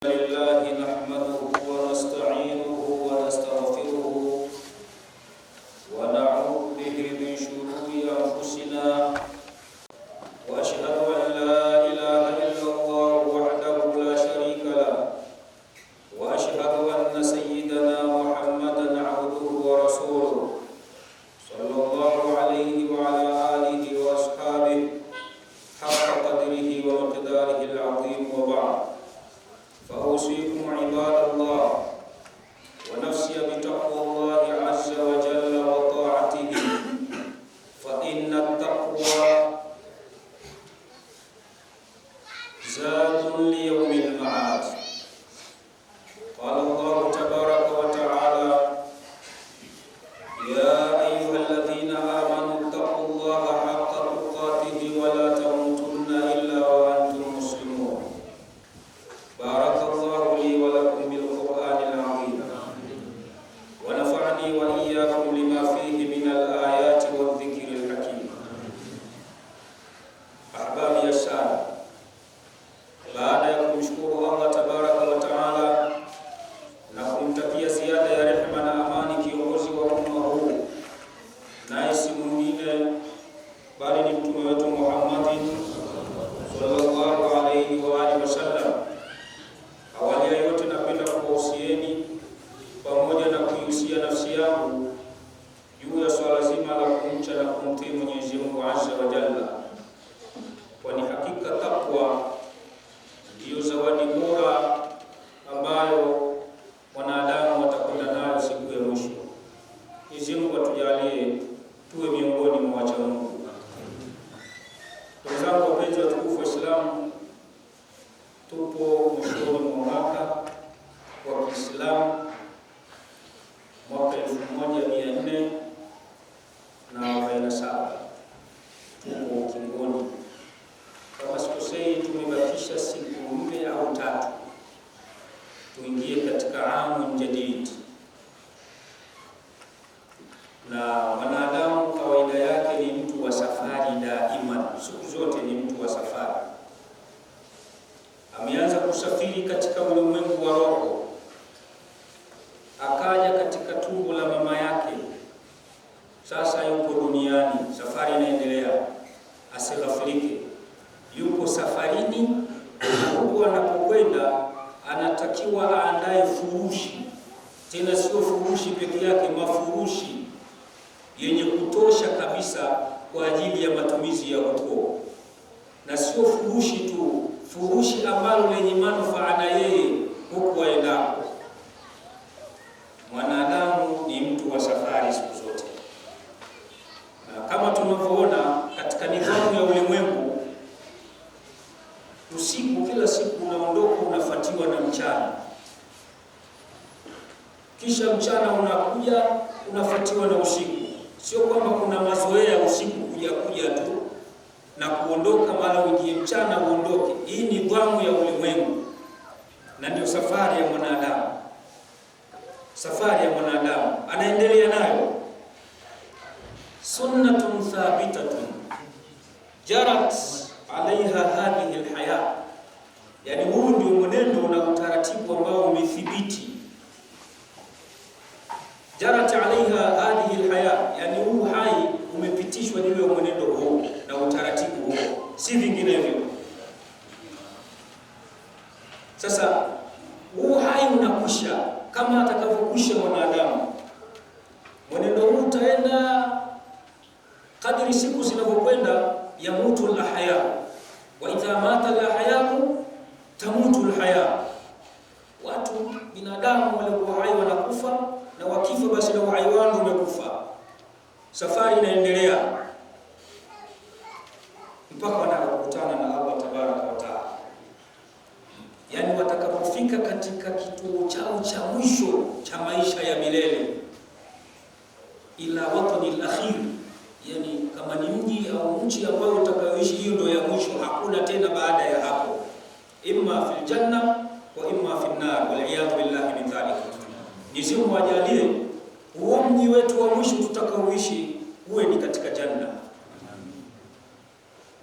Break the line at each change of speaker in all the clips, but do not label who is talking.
لله نحمده ونستعينه ونستغفره ونعوذ به من شرور أنفسنا وأشهد أن لا إله إلا الله وحده لا شريك له وأشهد أن سيدنا محمدا عبده ورسوله صلى الله عليه وعلى آله وأصحابه حق قدره ومقداره العظيم. وبعد، فأوصيكم عباد الله ونفسي بتقوى الله عز وجل وطاعته، فإن التقوى زاد ليوم المعاد. قال الله تبارك وتعالى: يا أيها الذين آمنوا اتقوا الله حق تقاته ولا تموتن إلا وأنتم مسلمون. بارك الله لي ولكم بالقرآن العظيم ونفعني وإياكم لما فيه من الآيات والذكر الحكيم. أحبابي السادة، baada ya kumshukuru Allah tabaraka wa taala na kumtakia ziada ya rehema na amani kiongozi wa umma huu, naye si mwingine bali ni mtume wetu Muhammad sallallahu alayhi wa alihi wasallam, awali ya yote napenda kuwahusieni pamoja na kuihusia nafsi yangu juu ya swala zima la kumcha na kumtii Mwenyezi Mungu azza wa jalla, kwani hakika takwa ndiyo zawadi bora ambayo wanadamu watakwenda nayo siku ya mwisho. Mwenyezi Mungu atujalie tuwe miongoni mwa wacha Mungu. Ndugu zangu wapenzi watukufu wa Islamu, tupo mwishoni mwa mwaka wa Kiislamu, mwaka 1447. Tupo ukingoni. Kama sikosei, tumebakisha siku 4 au 3 tuingie katika amu jadid. Na wanadamu kawaida yake ni mtu wa safari daima, siku zote ni mtu wa safari. Ameanza kusafiri katika ulimwengu wa roho, akaja katika tumbo la mama yake, sasa yuko duniani, safari inaendelea. Asighafilike, yuko safarini. Huko anapokwenda anatakiwa aandae furushi, tena sio furushi peke yake, mafurushi yenye kutosha kabisa kwa ajili ya matumizi ya huko, na sio furushi tu, furushi ambalo lenye manufaa na yeye huko aendako. Mwanadamu ni mtu wa safari siku zote, na kama tunavyoona katika nidhamu ya ulimwengu, usiku kila siku unaondoka unafuatiwa na mchana, kisha mchana unakuja unafuatiwa na usiku. Sio kwamba kuna mazoea usiku kuja tu na kuondoka, mara uingie mchana uondoke. Hii ni nidhamu ya ulimwengu, na ndio safari ya mwanadamu. Safari ya mwanadamu anaendelea nayo, sunnatun thabitatun jarat alaiha hadhihi alhaya, yani huu ndio mwenendo na utaratibu ambao umethibiti. Jarat alaiha hadhihi alhaya, yani huu hai umepitishwa juu ya mwenendo huu na utaratibu huu, si vinginevyo. Sasa huu hai unakwisha kama atakavyokusha mwanadamu. Mwenendo huu utaenda kadiri siku zinavyokwenda, yamutu alahya wa idha mata alahya tamutu alhaya. Watu binadamu walikuwa hai wanakufa, na wakifa basi na uhai wao umekufa. Safari inaendelea mpaka wanakutana na Allah tabaraka wa taala, yani watakapofika katika kituo chao cha mwisho cha maisha ya milele, ila watani al-akhir, yani kama ni mji au nchi ambayo utakayoishi, hiyo ndio ya mwisho, hakuna tena baada ya hapo, imma fil janna wa imma fil nar, wal iyad billahi min dhalik. Mwenyezi Mungu ajalie huo mji wetu wa mwisho tutakaoishi uwe ni katika janna,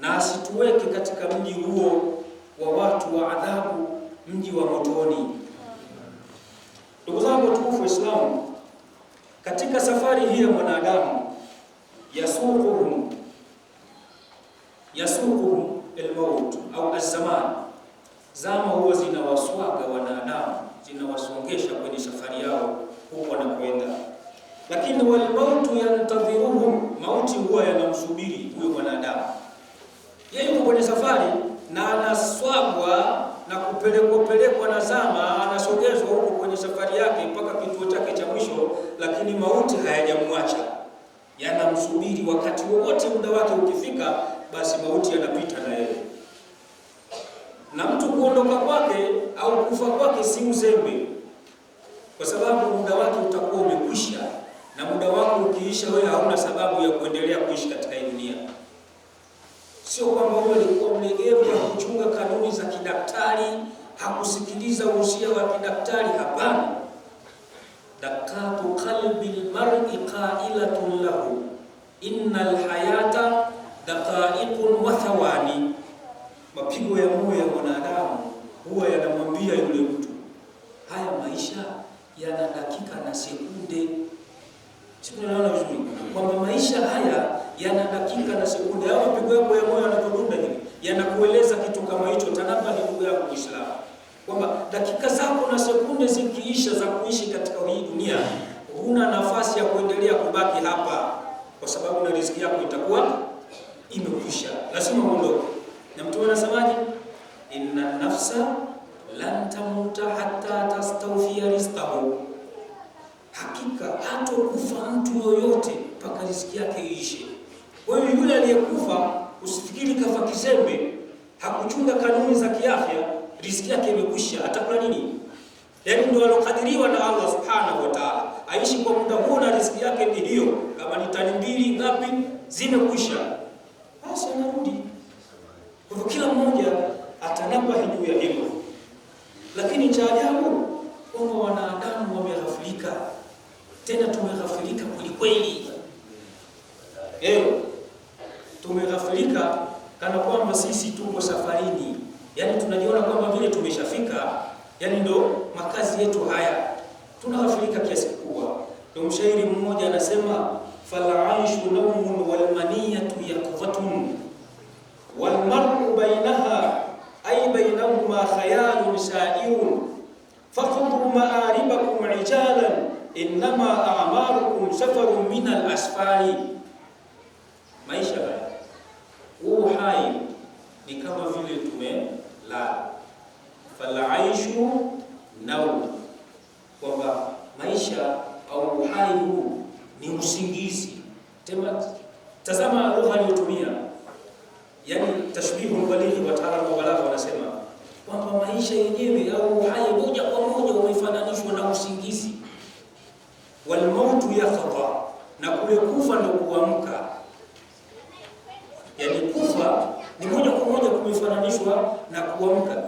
na asituweke katika mji huo wa watu wa adhabu mji wa motoni. Ndugu zangu watukufu Waislamu, katika safari hii ya mwanadamu yasuquhum al-maut au az-zaman, zama huwa zinawaswaga wanadamu, zinawasongesha kwenye safari yao huko wanakwenda. Lakini wal mautu yantadhiruhum, mauti huwa yanamsubiri huyo mwanadamu. Yeye yuko kwenye safari na anaswagwa na kupelekwa na zama, anasogezwa huko kwenye safari yake mpaka kituo chake cha mwisho, lakini mauti hayajamwacha, yanamsubiri. Wakati wowote muda wake ukifika, basi mauti yanapita na yeye. Na mtu kuondoka kwake au kufa kwake si uzembe, kwa sababu muda wake utakuwa umekwisha, na muda wako ukiisha, wewe hauna sababu ya kuendelea kuishi katika hii dunia. Sio kwamba wewe ulikuwa mlegevu na kuchunga kanuni za kidaktari, hakusikiliza usia wa kidaktari. Hapana. Dakatu qalbi almar'i qailatun lahu innal hayata daqa'iqun wa thawani. Mapigo ya moyo ya mwanadamu huwa yanamwambia yule mtu, haya maisha yana dakika na sekunde. Tunaona vizuri kwamba maisha haya yana dakika na sekunde. Hayo mapigo yako ya moyo yanapodunda hivi yanakueleza kitu kama hicho. Tanaba ni ndugu yako Muislamu, kwamba dakika zako na sekunde zikiisha za kuishi katika hii dunia, huna nafasi ya kuendelea kubaki hapa, kwa sababu na riziki yako itakuwa imekwisha, lazima uondoke. Na Mtume anasemaje? Inna nafsa lan tamuta hatta tastawfiya rizqahu, hakika hatokufa mtu yoyote mpaka riziki yake iishe. Kwa hiyo yule aliyekufa usifikiri kafa kizembe, hakuchunga kanuni za kiafya, riziki yake imekwisha. Atakula nini? Yaani ndio alokadiriwa na Allah subhanahu wa ta'ala, aishi kwa muda huo na riziki yake ni hiyo. Kama ni tani mbili ngapi zimekwisha, basi anarudi. Kwa hivyo kila mmoja atanabahi juu ya hilo. Lakini cha ajabu kwamba wanadamu wameghafilika, tena tumeghafilika kweli. Tumeghafilika kana kwamba sisi tuko safarini. Yaani tunajiona kwamba vile tumeshafika, yaani ndo makazi yetu haya. Tunaghafilika kiasi kikubwa. Ndio mshairi mmoja anasema, fal'aishu nawmun wal maniyatu yaqdhatun wal mar'u bainaha ay bainahuma khayalun sha'irun faqdu ma'aribakum rijalan innama a'marukum safarun min al-asfari. Maisha haya, uhai ni kama vile tumelala. Fal'aishu nawm, kwamba maisha au uhai huu ni usingizi. Tazama lugha aliyotumia, yani tashbihu balighi. Wataalamu wa balagha wanasema kwamba maisha yenyewe au uhai moja kwa moja umefananishwa na usingizi. Wal mautu yaqta, na kule kufa ndio kuamka. Yani kufa ni moja kwa moja kumefananishwa na kuamka.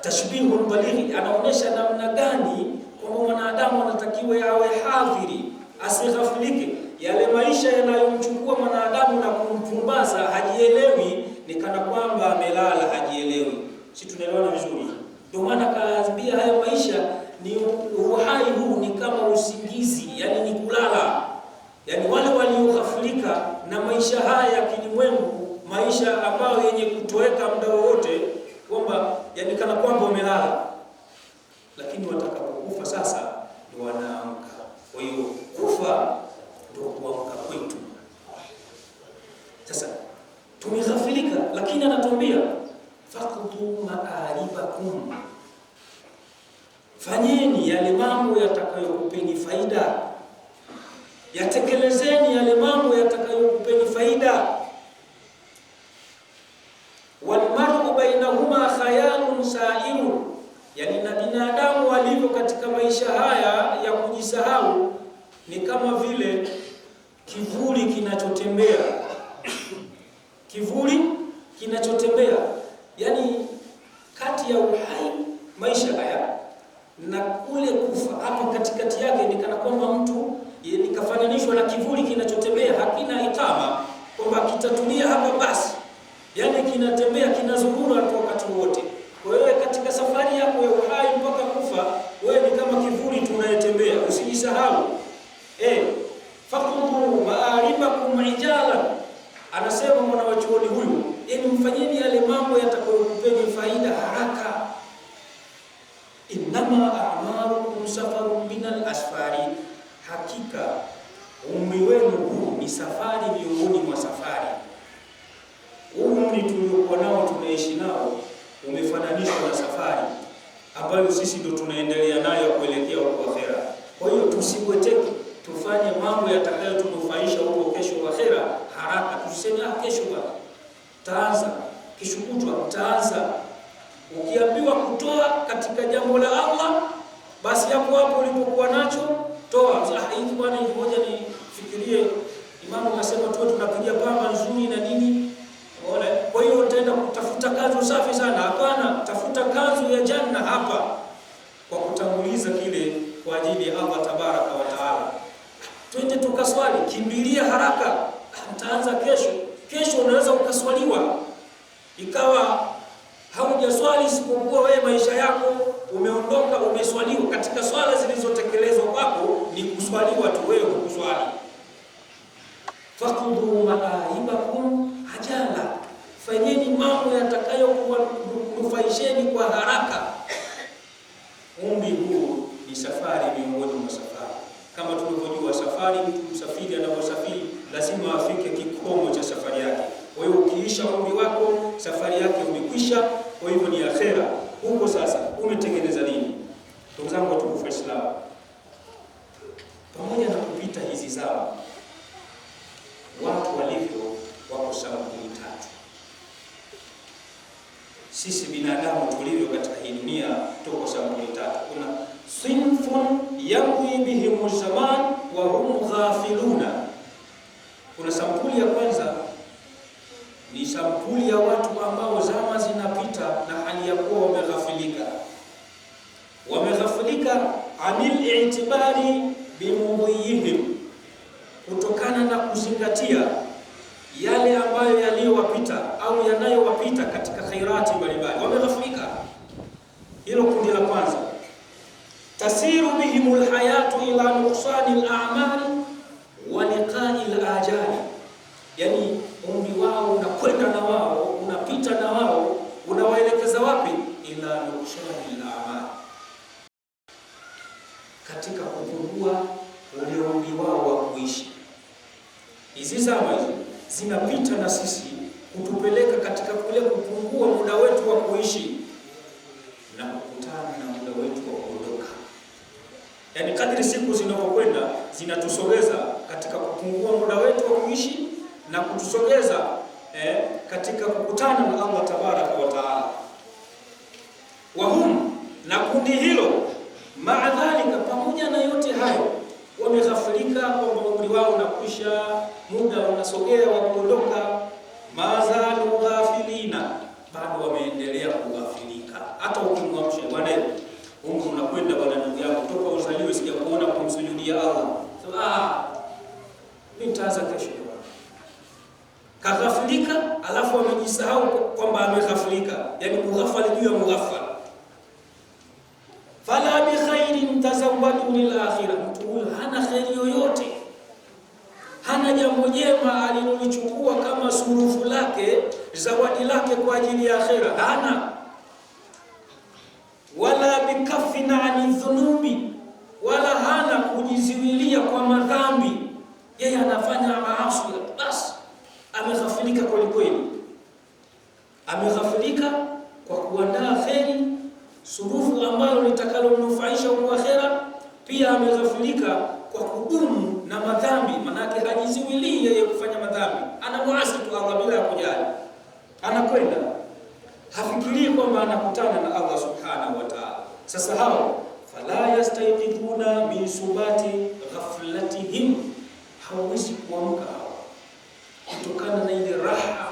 Tashbihu balighi anaonesha namna gani kwamba mwanadamu anatakiwa awe hadhiri, asighafilike. Yale maisha yanayomchukua mwanadamu na kumpumbaza, hajielewi, ni kana kwamba amelala, hajielewi. Si tunaelewana vizuri? Ndio maana kaambia haya maisha ni uhai huu ni kama usingizi, yani ni kulala. Yani wale walioghafilika na maisha haya ya kilimwengu, maisha ambayo yenye kutoweka muda wowote, kwamba yani kana kwamba wamelala, lakini watakapokufa sasa ndio wanaamka. Kwa hiyo kufa ndio kuamka kwetu. Sasa tumeghafilika, lakini anatuambia faqdu ma'aribakum, fanyeni yale mambo yatakayokupeni faida, yatekelezeni yale mambo yatakayokupeni faida. Wal mar'u bainahuma khayalun sa'irun, yani na binadamu walivyo katika maisha haya ya kujisahau ni kama vile kivuli kinachotembea. Kivuli kinachotembea, yani kati ya uhai maisha haya na kule kufa, hapa katikati yake ni kana kwamba mtu nikafananishwa na kivuli kinachotembea, hakina ikama kwamba kitatulia hapa basi, yani kinatembea, kinazurura kwa wakati wote. Kwa hiyo katika safari mwanachuoni huyu, yani mfanyeni yale mambo yatakayokupeni faida haraka. Innama a'marukum safarun minal asfari, hakika umri wenu huu ni safari miongoni mwa safari. Umri tuliokuwa nao tunaishi nao umefananishwa na safari ambayo sisi ndo tunaendelea nayo kuelekea huko akhera. Kwa hiyo tusibweteke, tufanye mambo yatakayotunufaisha huko kesho akhera haraka. Tuseme kesho bwana taanza, kesho kutwa taanza. Ukiambiwa kutoa katika jambo la Allah, basi hapo hapo ulipokuwa nacho toa. Hivi bwana, hivi moja nifikirie, imamu akasema tuwe tunapiga pamba nzuri na nini. Kwa hiyo utaenda kutafuta kanzu safi sana? Hapana, tafuta kanzu ya janna hapa, kwa kutanguliza kile kwa ajili ya Allah tabaraka wa taala. Twende tukaswali, kimbilia haraka, mtaanza kesho. Kesho unaweza ukaswaliwa ikawa haujaswali, isipokuwa wewe maisha yako umeondoka umeswaliwa. Katika swala zilizotekelezwa kwako ni kuswaliwa tu, wewe hukuswali. Faqudu maaibakum ajala, fanyeni mambo yatakayokunufaisheni kwa haraka. Umri huu ni safari miongoni mwa safari. Kama tulivyojua, safari, mtu msafiri anaposafiri lazima afike kikomo cha safari yake. Kwa hiyo ukiisha umri wako, safari yake umekwisha. Kwa hivyo ni akhera. Huko sasa umetengeneza nini? Ndugu zangu watukufu wa Islam, pamoja na kupita hizi zama, watu walivyo wako sampuli tatu. Sisi binadamu tulivyo katika hii dunia tuko sampuli tatu. Kuna sinfun yamwi bihimu zaman wa hum ghafiluna. Kuna sampuli ya kwanza ni sampuli ya watu ambao zama zinapita na hali ya kuwa wameghafilika. Wameghafilika anil i'tibari bimudhiyihim, kutokana na kuzingatia yale ambayo yaliyowapita au yanayowapita katika khairati mbalimbali. Wameghafilika. Hilo kundi la kwanza. Tasiru bihimul hayatu ila nuqsani al-a'mali wa liqa'i al-ajali, yani umri wao unakwenda na wao, unapita na wao, unawaelekeza wapi? Ila nuqsani al-a'mali, katika kupungua ule umri wao wa kuishi. Hizi zama hizi zinapita na sisi kutupeleka katika kule kupungua muda wetu wa kuishi na kukutana na muda wetu wa kuondoka. Yaani kadri siku zinavyokwenda zinatusogeza katika kupungua muda wetu wa kuishi na kutusogeza katika kukutana na Allah tabaraka wa taala. Wahum, na kundi hilo, maadhalika, pamoja na yote hayo, wameghafilika kwamba umri wao unakwisha, muda unasogea wa kuondoka. Mazalu ghafilina, bado wameendelea kughafilika. Hata ukimwamsha bwana, umri unakwenda bwana, ndugu yangu, toka uzaliwe sijakuona kumsujudia Allah. Mimi nitaanza kesho. Kaghafilika, alafu amejisahau kwamba ameghafilika, yani mughafali juu ya mughafali. Fala bi khairin tazawwadu lil akhirah, mtu huyo hana khairi yoyote, hana jambo jema alilolichukua kama surufu lake, zawadi lake kwa ajili ya akhira, hana. Wala bikaffina ani dhunubi, wala hana kujiziwilia kwa madhambi. Yeye anafanya maasi, basi ameghafilika kweli kweli. Ameghafilika kwa kuandaa kheri, surufu ambalo litakalomnufaisha kwa akhera. Pia ameghafilika kwa kudumu na madhambi, manake hajiziwilii yeye kufanya madhambi, anamuasi tu Allah bila kujali, anakwenda hafikirii kwamba anakutana na Allah subhanahu wa ta'ala. Sasa hao fala yastayqiduna min subati ghaflatihim, hawezi kuamka hao kutokana na ile raha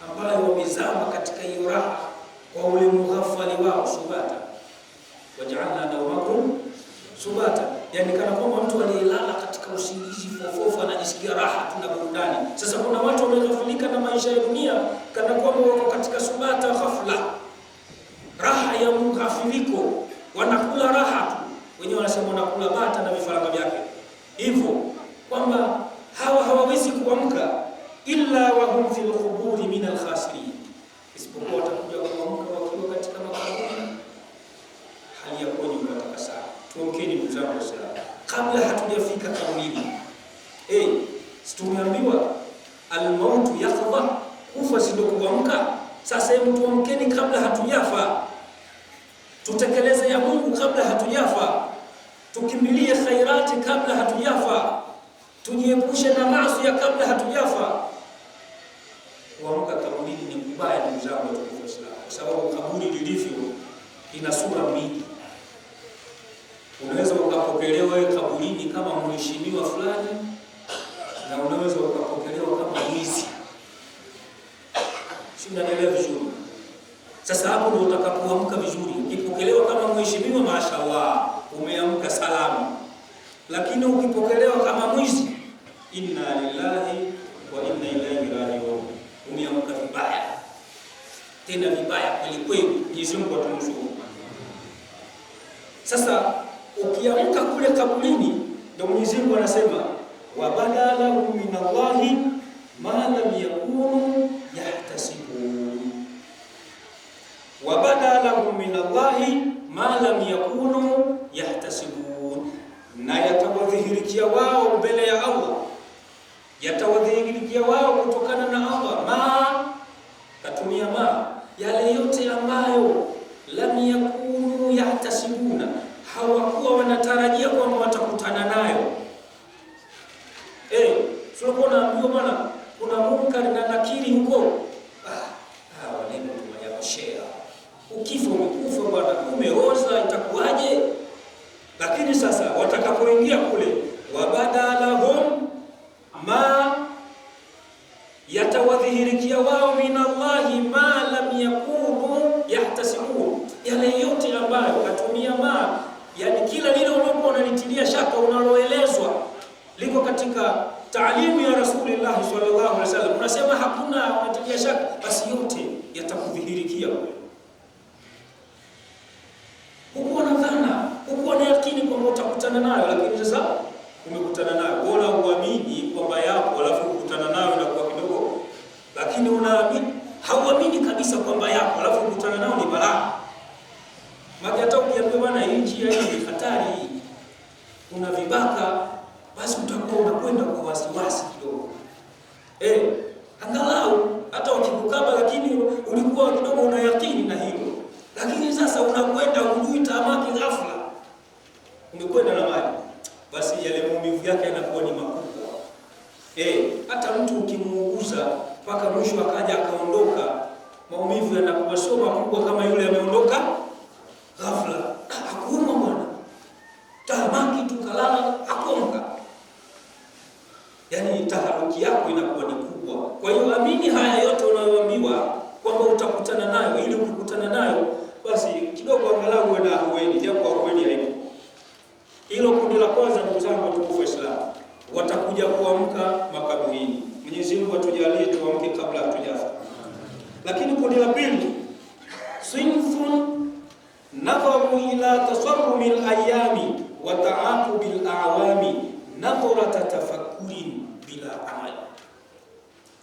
ambayo wamezama katika hiyo raha kwa ule mughafali wao. Subata waja'alna nawmakum subata, yani kana kwamba mtu aliyelala katika usingizi fofofu anajisikia raha tu na burudani. Sasa kuna watu wameghafilika na maisha ya dunia kana kwamba wako katika subata ghafla, raha ya mghafiliko, wanakula raha tu. Wenyewe wanasema wanakula bata na vifaranga vyake, hivyo kwamba hawa hawawezi kuamka illa wa hum fil quburi min al kuamka. Sasa hebu tuamkeni kabla hatujafa, tutekeleze ya Mungu kabla hatujafa, tukimbilie khairati kabla hatujafa, tujiepushe na maasi ya kabla hatujafa. Kuamka kaburini ni kubaya, ndugu zangu wa Islam, kwa sababu kaburi lilivyo ina sura mbili. Unaweza ukapokelewa wewe kaburini kama mheshimiwa fulani, na unaweza ukapokelewa kama mwizi. Si unanielewa vizuri? Sasa hapo ndio utakapoamka vizuri. Ukipokelewa kama mheshimiwa, mashaallah, umeamka salama. Lakini ukipokelewa kama mwizi, inna lillahi wa inna ilaihi raji'un, umeamka vibaya, tena vibaya kweli kweli. Mwenyezi Mungu atunusuru. Sasa ukiamka kule kaburini, ndio Mwenyezi Mungu anasema wa badala minallahi ma lam yakunu yahtasibun. Wa badala minallahi ma lam yakunu yahtasibun, na yatawadhihirikia wao mbele ya Allah, yatawadhihirikia wao kutokana na Allah. Ma katumia ma, yale yote ambayo lam yakunu yahtasibuna, hawakuwa wanatarajia kwamba watakutana nayo. Sio naambiwa bwana kuna munkar na nakiri huko. Waneno tumeyakoshea. Ukifa umekufa bwana, umeoza, itakuwaje? Lakini sasa watakapoingia kule, wabadalahum ma, yatawadhihirikia wao minallahi ma lam yakunu yahtasibun, yale yote ambayo katumia ma, yani kila lile unapokuwa unalitilia shaka unaloelezwa liko katika taalimu ya Rasulullah sallallahu alaihi wasallam, unasema hakuna unatilia shaka, basi yote yatakudhihirikia wewe. Hukuwa na dhana, hukuwa na yakini kwamba utakutana nayo, lakini sasa umekutana nayo. Bora uamini kwamba yapo alafu ukutana nayo na kwa kidogo, lakini unaamini hauamini kabisa kwamba yapo alafu ukutana nayo ni balaa. Maana hata ukiambiwa bwana hii njia hii ni hatari, kuna vibaka, basi utakuwa unakwenda kwa wasiwasi kidogo. Angalau hata wakikukaba, lakini ulikuwa kidogo una yakini na hilo. Lakini sasa unakwenda hujui tamaki ghafla, umekwenda na maji, basi yale maumivu yake yanakuwa ni makubwa. Hata mtu ukimuuguza mpaka mwisho akaja akaondoka, maumivu yanakuwa sio makubwa kama yule ameondoka ghafla. Hakuuma bwana, tamaki tukalala akonga, yani taharuki yako inakuwa ni kubwa. Kwa hiyo amini haya yote unayoambiwa kwamba utakutana nayo, ili ukikutana nayo basi kidogo angalau uwe na ahueni, japo ahueni haipo. Hilo kundi la kwanza, ndugu zangu watukufu Waislamu, watakuja kuamka makaburini. Mwenyezi Mungu atujalie tuamke kabla hatujafa. Lakini kundi la pili, sinfun nadharu ila tasarrumi al-ayami wa ta'aqubi al-a'wami nadharata tafakkurin bila amal.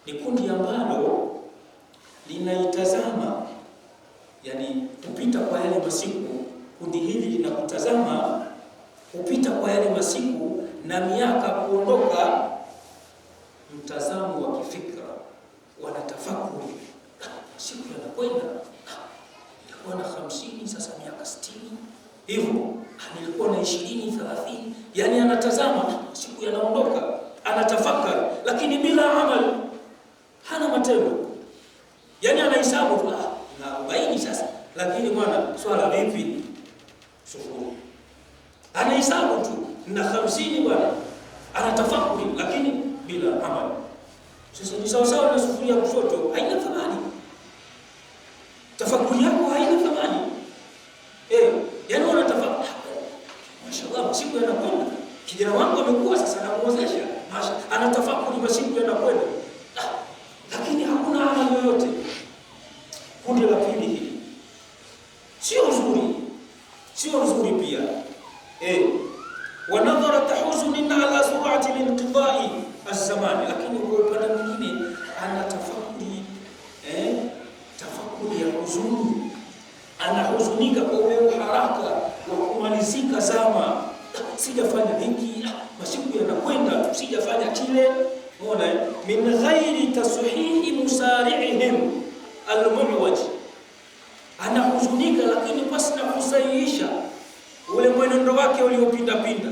Ni kundi ambalo linaitazama, yani kupita kwa yale masiku. Kundi hili linakutazama kupita kwa yale masiku na miaka kuondoka, mtazamo wa kifikra, wanatafakuri. Siku yanakwenda, nilikuwa na 50 sasa miaka 60 hivyo, nilikuwa na 20 30, yani anatazama siku yanaondoka, anatafakari, lakini bila amali, hana matendo. Yani anahesabu tu na 40 sasa, lakini bwana swala vipi? Shukrani. Anahesabu tu na 50 bwana, anatafakuri, lakini bila amali. Sasa ni sawa sawa na sufuria kushoto, haina thamani. Tafakuri yako haina thamani. Yani unatafakari, mashaallah siku yanakwenda, kijana wangu amekuwa sasa namuozesha, anatafakuri masiku yanakwenda, lakini hakuna amali yoyote. Kundi la pili hili sio nzuri pia. Wa nadhara tahuzun ala sur'ati al-inqidai az-zamani, lakini kwa upande mwingine anatafakuri tafakuri ya huzuni, anahuzunika kwa ule haraka wa kumalizika zama. Sijafanya hiki, masiku yanakwenda, sijafanya kile. Unaona, min ghairi tashihi musari'ihim lakini pasi na kusahihisha ule mwenendo wake uliopinda pinda.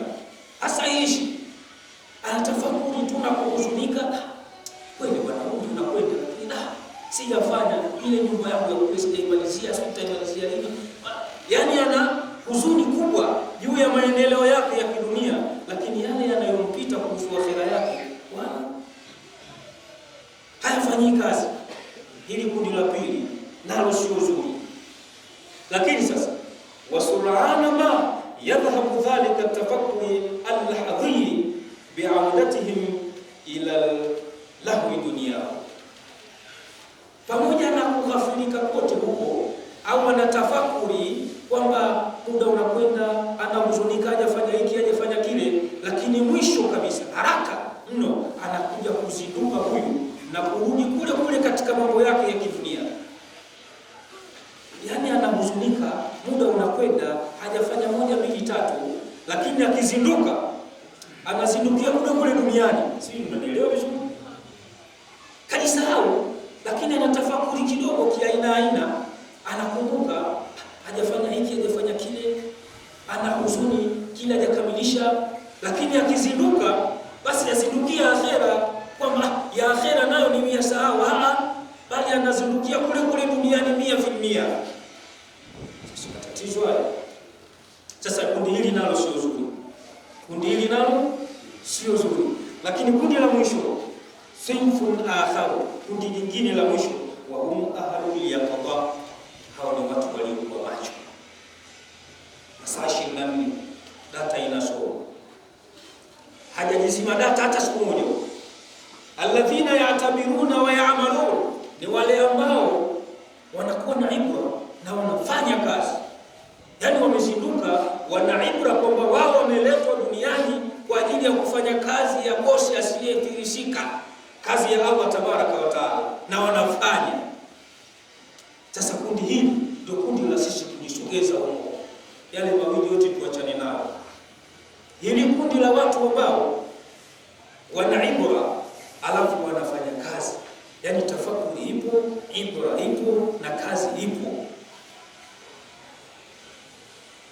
Asaishi, anatafakuri tu na kuhuzunika, kweli bwana huyu unakwenda, lakini sijafanya ile nyumba yangu ya kule sijaimalizia, sitaimalizia lini. Yaani ana huzuni kubwa juu ya maendeleo yake ya kidunia, lakini yale yanayompita kuhusu akhera yake wala hayafanyi kazi. Hili kundi la pili nalo sio zuri. Lakini sasa wasur'ana ma yadhhabu dhalika tafakkuri al-hadhi bi'audatihim ila lahwi dunia, pamoja na kughafilika kote huko au anatafakuri kwamba muda unakwenda, anahuzunika, hajafanya hiki, hajafanya kile, lakini mwisho kabisa haraka mno anakuja kuzinduka huyu na kurudi kule kule katika mambo yake ya kidunia. Yaani anahuzunika, muda unakwenda, hajafanya moja mbili tatu, lakini akizinduka anazindukia kule kule duniani. Si mnaelewa vizuri? Kajisahau, lakini anatafakuri kidogo kiaina, anakumbuka hajafanya hiki, hajafanya kile, ana huzuni kile hajakamilisha, lakini akizinduka basi yazindukia akhera, kwamba ya akhera nayo ni miyasahau, bali anazindukia kule kule duniani 100%. Sasa matatizo haya. Sasa kundi hili nalo sio zuri. Kundi hili nalo sio zuri. Lakini kundi la mwisho, sinfun akhar, kundi jingine la mwisho, wa hum ahlul yaqadha, hao ni watu waliokuwa macho. Masaa 24 data inasoma, hajajizima data hata siku moja. Alladhina ya'tabiruna wa ya'malun, ni wale ambao wanakuwa na ibra na wanafanya kazi. Yaani wamezinduka, wana ibra kwamba wao wameletwa duniani kwa ajili ya kufanya kazi ya bosi asiyetirishika, kazi ya Allah tabaraka wa taala, na wanafanya. Sasa kundi hili ndio kundi la sisi kujisogeza huko. Yale mawili yote tuachane nao. Hili kundi la watu ambao wana ibra alafu wanafanya kazi. Yaani tafakuri ipo, ibra ipo na kazi ipo.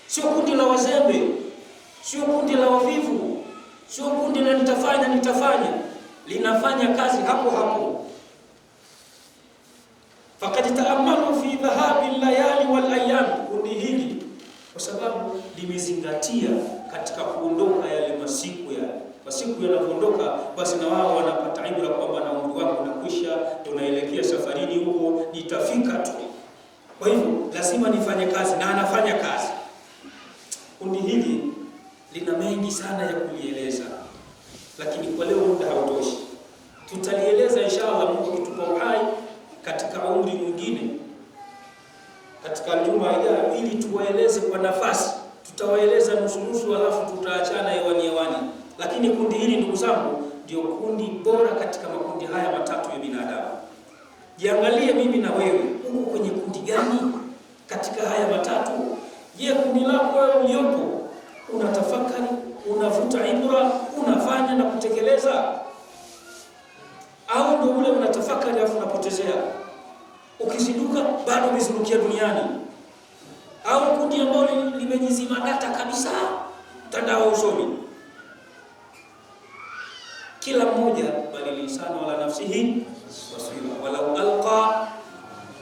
Sio kundi la wazembe, sio kundi la wavivu, sio kundi la nitafanya, linafanya kazi hapo hapo. Faqad ta'ammalu fi dhahabi al-layali wal ayyam, kundi hili kwa sababu limezingatia katika kuondoka yale masiku yanapoondoka, basi na wao wanapata ibra kwamba na umri wangu unakwisha, tunaelekea safarini huko, nitafika tu. Kwa hivyo lazima nifanye kazi, na anafanya kazi. Kundi hili lina mengi sana ya kulieleza, lakini kwa leo muda hautoshi. Tutalieleza inshallah Mungu akitupa uhai katika umri mwingine, katika juma ijayo, ili tuwaeleze kwa nafasi. Tutawaeleza nusu alafu tutaachana hewani. Lakini kundi hili ndugu zangu ndio kundi bora katika makundi haya matatu ya binadamu. Jiangalie mimi na wewe, uko kwenye kundi gani katika haya matatu? Je, kundi lako wewe uliopo unatafakari, unavuta ibra, unafanya na kutekeleza? Au ndio ule unatafakari alafu unapotezea? Ukizinduka bado umezindukia duniani? Au kundi ambalo limejizima data kabisa, mtandao usomi? Kila mmoja bali lisana wala nafsihi wasira, walau alqa,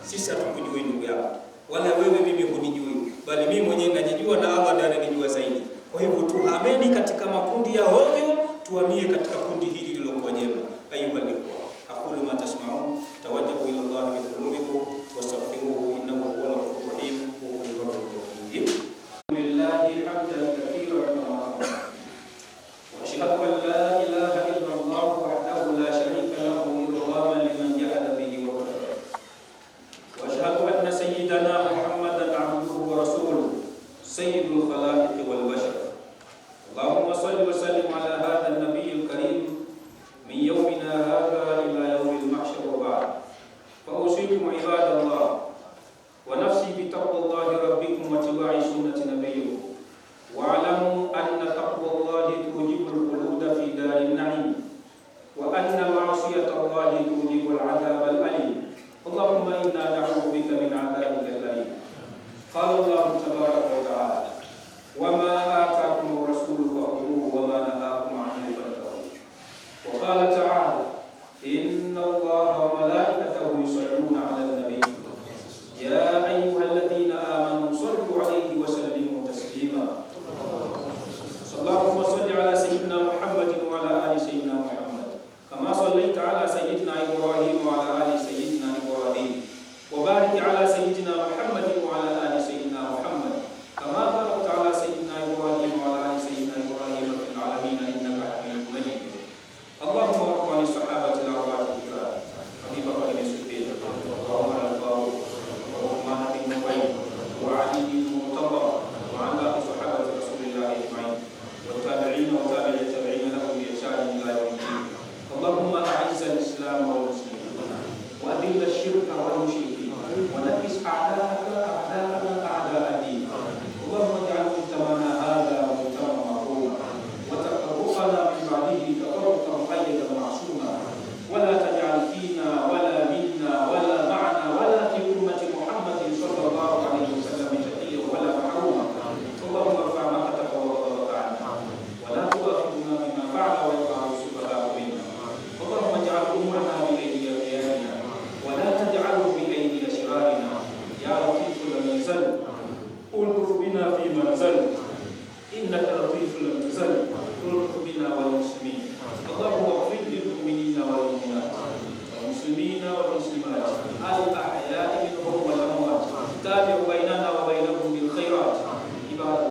sisi hatukujui ndugu yako, wala wewe mimi hunijui, bali mimi mwenyewe najijua na Allah ndiye ananijua zaidi. Kwa hivyo tuhameni katika makundi ya hovyo, tuhamie katika kundi hili lilokuwa jema. Ayuha alikuwa aqulu ma tasma'un, tawajjahu ila Allah bi qulubikum wastaghfiruhu innahu huwal ghafurur rahim wa huwal ghafurur rahim. Billahi hamdan kathiran wa ashhadu an la ilaha illa Allah wahdahu la sharika lahu idhaman liman jahada bihi wa kafara, wa ashhadu anna sayyidana Muhammadan abduhu wa rasuluhu sayyidul khalaiq wal bashar. Allahumma salli wa sallim ala hadha an-nabiy al-karim min yawmina hadha ila yawm al-mahshar wa ba'd. Fa usikum ibadallah wa nafsi bi taqwallahi rabbikum wa tiba'i sunnati nabiyyikum, wa alamu anna taqwallahi tujibul khuluda fi darin na'im, wa anna ma'siyatallahi tujibul 'adhab al-alim. Allahumma inna na'udzu bika min 'adhabika al-alim. Qala Allahu tabaraka wa taala, wama atakum rasulu fakhudhuhu wama nahakum anhu fantahu. Wa qala taala, inna Allaha wa malaikatahu yusalluna ala an-nabi ya ayyuhalladhina amanu sallu alayhi wa sallimu taslima. Allahumma salli ala sayyidina Muhammadin wa ala ali sayyidina Muhammad kama sallaita ala sayyidina Ibrahim wa ala ali sayyidina Ibrahim wa barik ala sayyidina Muhammadin wa ala ali sayyidina Muhammad kama barakta ala sayyidina Ibrahim wa ala ali sayyidina Ibrahim fil alamin innaka Hamidum Majid. Allahumma rabbana sahabati al-arba'ati al-kiram Abi Bakr as-Siddiq wa Umar al-Faruq wa Uthman bin Affan wa Ali bin Murtada wa ala sahabati Rasulillah ajma'in والتابعين وتابع التابعين لهم بإحسان إلى يوم الدين. اللهم أعز الإسلام والمسلمين وأذل الشرك والمشركين ونكس أعداءك أعداء الدين. اللهم اجعل مجتمعنا هذا مجتمعا مرحوما وتفرقنا من بعده تفرقا مقيدا معصوما ولا تجعل فينا ولا منا ولا معنا ولا في أمة محمد صلى الله عليه وسلم شقيا ولا محروما. اللهم ارفع مقتك وغضبك عنا ولا تؤاخذنا بما فعل ويفعل السفهاء منا. اللهم اجعل امورنا بايدي اخيارنا ولا تجعله بايدي اشرارنا. يا لطيف لم يزل الطف بنا فيما نزل